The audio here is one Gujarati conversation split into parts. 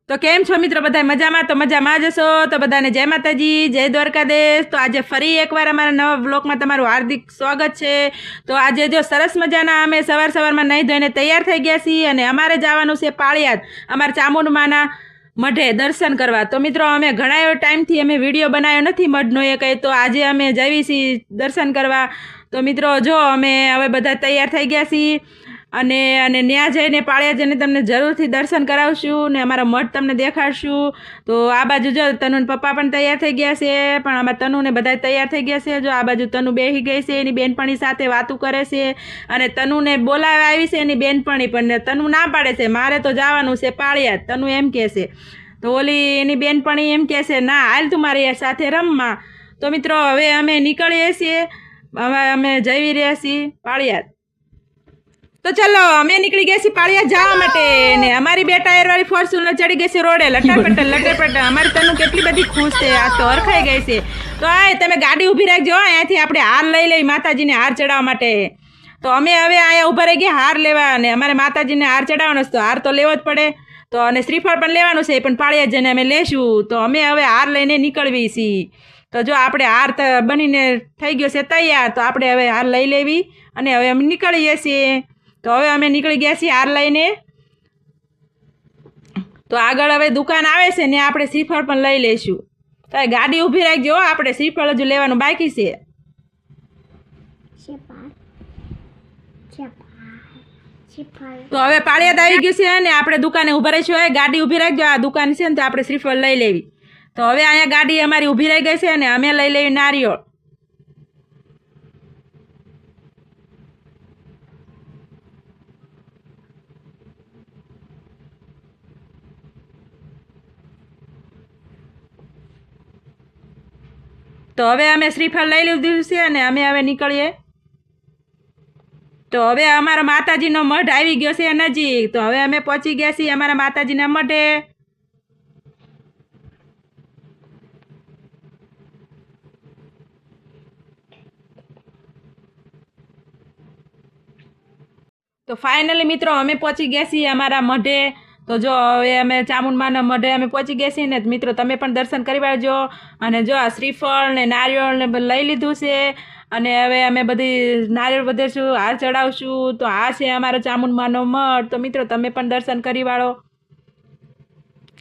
તો કેમ છો મિત્રો બધા મજામાં? તો મજામાં જ હશો તો બધાને જય માતાજી, જય દ્વારકાધીશ। તો આજે ફરી એકવાર અમારા નવા બ્લોગમાં તમારું હાર્દિક સ્વાગત છે। તો આજે જો સરસ મજાના અમે સવારમાં નહીં ધોઈને તૈયાર થઈ ગયા છીએ અને અમારે જવાનું છે પાળિયાદ, અમારા ચામુંડમાના મઢે દર્શન કરવા। તો મિત્રો અમે ઘણા એવો ટાઈમથી અમે વિડીયો બનાવ્યો નથી મઢનો એ કંઈ, તો આજે અમે જઈએ છીએ દર્શન કરવા। તો મિત્રો જો અમે હવે બધા તૈયાર થઈ ગયા છીએ અને ત્યાં જઈને પાળિયાદ જઈને તમને જરૂરથી દર્શન કરાવશું ને અમારા મઠ તમને દેખાડશું। તો આ બાજુ જો તનુના પપ્પા પણ તૈયાર થઈ ગયા છે, પણ આમાં તનુને બધા તૈયાર થઈ ગયા છે। જો આ બાજુ તનુ બેસી ગઈ છે, એની બેનપણી સાથે વાતું કરે છે અને તનુને બોલાવવા આવી છે એની બેનપણી, પણ તનુ ના પાડે છે મારે તો જવાનું છે પાળિયાદ। તનુ એમ કહે છે, તો ઓલી એની બેનપણી એમ કહે છે ના હાલ તું મારી સાથે રમવા। તો મિત્રો હવે અમે નીકળીએ છીએ, હવે અમે જઈ રહ્યા છીએ પાળિયાદ। તો ચલો અમે નીકળી ગયા છીએ પાળિયાદ જવા માટે ને અમારી બે ટાયર વાળી ફોર્ચ્યુનર ચડી ગઈ છે રોડે લટાપટ। અમારી તનુ કેટલી બધી ખુશ છે, આ તો હરખાઈ ગઈ છે। તો આ તમે ગાડી ઊભી રાખજો, અહીંયાથી આપણે હાર લઈ લઈ માતાજીને હાર ચડાવવા માટે। તો અમે હવે અહીંયા ઊભા રહી ગયા હાર લેવા, અને અમારે માતાજીને હાર ચડાવવાનો છે તો હાર તો લેવો જ પડે। તો અને શ્રીફળ પણ લેવાનું છે, પણ પાળિયાદ જઈને અમે લેશું। તો અમે હવે હાર લઈને નીકળવી છીએ। તો જો આપણે હાર બનીને થઈ ગયો છે તૈયાર, તો આપણે હવે હાર લઈ લેવી અને હવે અમે નીકળીએ છીએ। તો હવે અમે નીકળી ગયા છીએ હાર લઈને। તો આગળ હવે દુકાન આવે છે ને આપણે શ્રીફળ પણ લઈ લઈશું। તો ગાડી ઊભી રાખજો, આપણે શ્રીફળ હજુ લેવાનું બાકી છે। તો હવે પાળિયાદ આવી ગયું છે અને આપણે દુકાને ઊભા રહીશું। હવે ગાડી ઊભી રાખજો, આ દુકાન છે ને તો આપણે શ્રીફળ લઈ લેવી। તો હવે અહીંયા ગાડી અમારી ઊભી રહી ગઈ છે અને અમે લઈ લેવી નારિયેળ। તો હવે અમે શ્રીફળ લઈ લીધું છે અને અમે હવે નીકળીએ। તો હવે અમારા માતાજીનો મઢ આવી ગયો છે નજીક। તો હવે અમે પહોંચી ગયા છીએ અમારા માતાજીના મઢે। તો ફાઇનલી મિત્રો અમે પહોંચી ગયા છીએ અમારા મઢે। તો જો હવે અમે ચામુંડમાના મઢે અમે પહોંચી ગયા છીએ ને મિત્રો તમે પણ દર્શન કરી આવજો। અને જો આ શ્રીફળ ને નારિયેળ ને લઈ લીધું છે અને હવે અમે બધી નારિયેળ વધીશું, હાર ચડાવશું। તો આ છે અમારો ચામુંડમાનો મઠ। તો મિત્રો તમે પણ દર્શન કરી વાળો।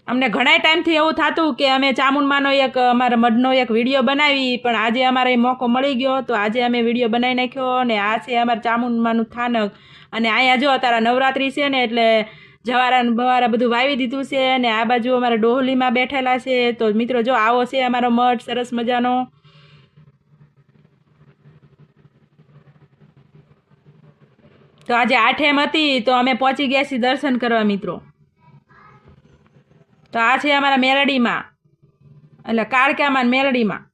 અમને ઘણા ટાઈમથી એવું થતું કે અમે ચામુંડમાનો એક અમારા મઢનો એક વિડીયો બનાવી, પણ આજે અમારે મોકો મળી ગયો તો આજે અમે વિડીયો બનાવી નાખ્યો। અને આ છે અમારા ચામુંડમાનું સ્થાનક, અને અહીંયા જો અત્યારે નવરાત્રિ છે ને એટલે જવારા બવારા બધું વાવી દીધું છે અને આ બાજુ અમારા ડોહલીમાં બેઠેલા છે। તો મિત્રો જો આવો છે અમારો મઠ સરસ મજાનો। તો આજે આઠેમ હતી તો અમે પહોંચી ગયા છીએ દર્શન કરવા મિત્રો। તો આ છે અમારા મેલડીમાં, એટલે કાળકામાં મેલડીમાં।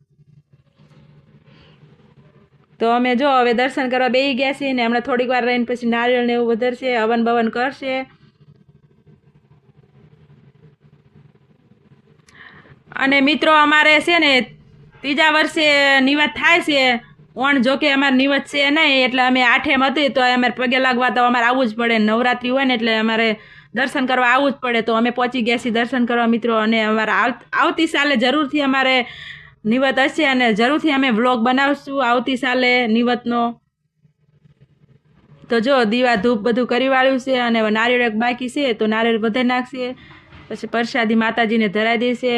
તો અમે જો હવે દર્શન કરવા બેસી ગયા છીએ ને હમણાં થોડીક વાર રહીને પછી નારિયેળ ને એવું વધારશે, હવન બવન કરશે। અને મિત્રો અમારે છે ને ત્રીજા વર્ષે નિવાત થાય છે ઓણ, જો કે અમારે નિવત છે નહીં, એટલે અમે આઠેમ હતી તો અમારે પગે લાગવા તો અમારે આવવું જ પડે। નવરાત્રિ હોય ને એટલે અમારે દર્શન કરવા આવવું જ પડે। તો અમે પહોંચી ગયા છીએ દર્શન કરવા મિત્રો, અને અમારા આવતી સાલે જરૂરથી અમારે નિવત હશે અને જરૂરથી અમે વ્લોગ બનાવશું આવતી સાલે નિવતનો। તો જો દીવા ધૂપ બધું કરી વાળ્યું છે અને નારિયેળ એક બાકી છે તો નારિયેળ વધારી નાખશે, પછી પ્રસાદી માતાજીને ધરાઈ દેશે।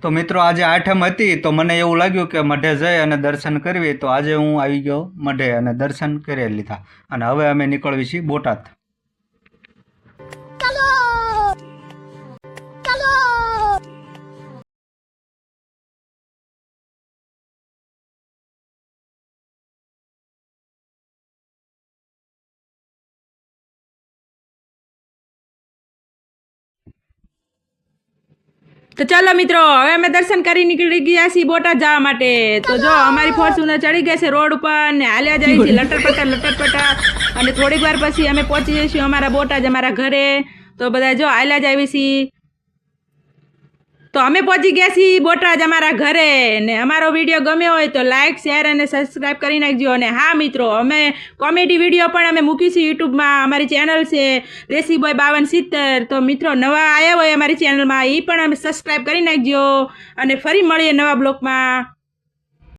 તો મિત્રો આજે આઠમ હતી તો મને એવું લાગ્યું કે મઢે જઈ અને દર્શન કરવી, તો આજે હું આવી ગયો મઢે અને દર્શન કરી લીધા અને હવે અમે નીકળવી છીએ બોટાદ. તો ચાલો મિત્રો, હવે અમે દર્શન કરી નીકળી ગયા છીએ બોટાદ જવા માટે. તો જો અમારી ફોર્ચ્યુનર ચડી ગઈ છે રોડ ઉપર ને હાલ્યા જાય છે લટરપટા. અને થોડીક વાર પછી અમે પહોંચી જઈશું અમારા બોટાદ, અમારા ઘરે. તો બધા જો હાલ્યા જ આવી છીએ. તો અમે પહોંચી ગયા છીએ બોટાદ અમારા ઘરે. ને અમારો વિડીયો ગમ્યો હોય તો લાઇક, શેર અને સબસ્ક્રાઈબ કરી નાખજો. અને હા મિત્રો, અમે કોમેડી વિડીયો પણ અમે મૂકીશું યુટ્યુબમાં. અમારી ચેનલ છે દેશીબોય 5270. તો મિત્રો નવા આવ્યા હોય અમારી ચેનલમાં, એ પણ અમે સબસ્ક્રાઈબ કરી નાખજો. અને ફરી મળીએ નવા બ્લોગમાં.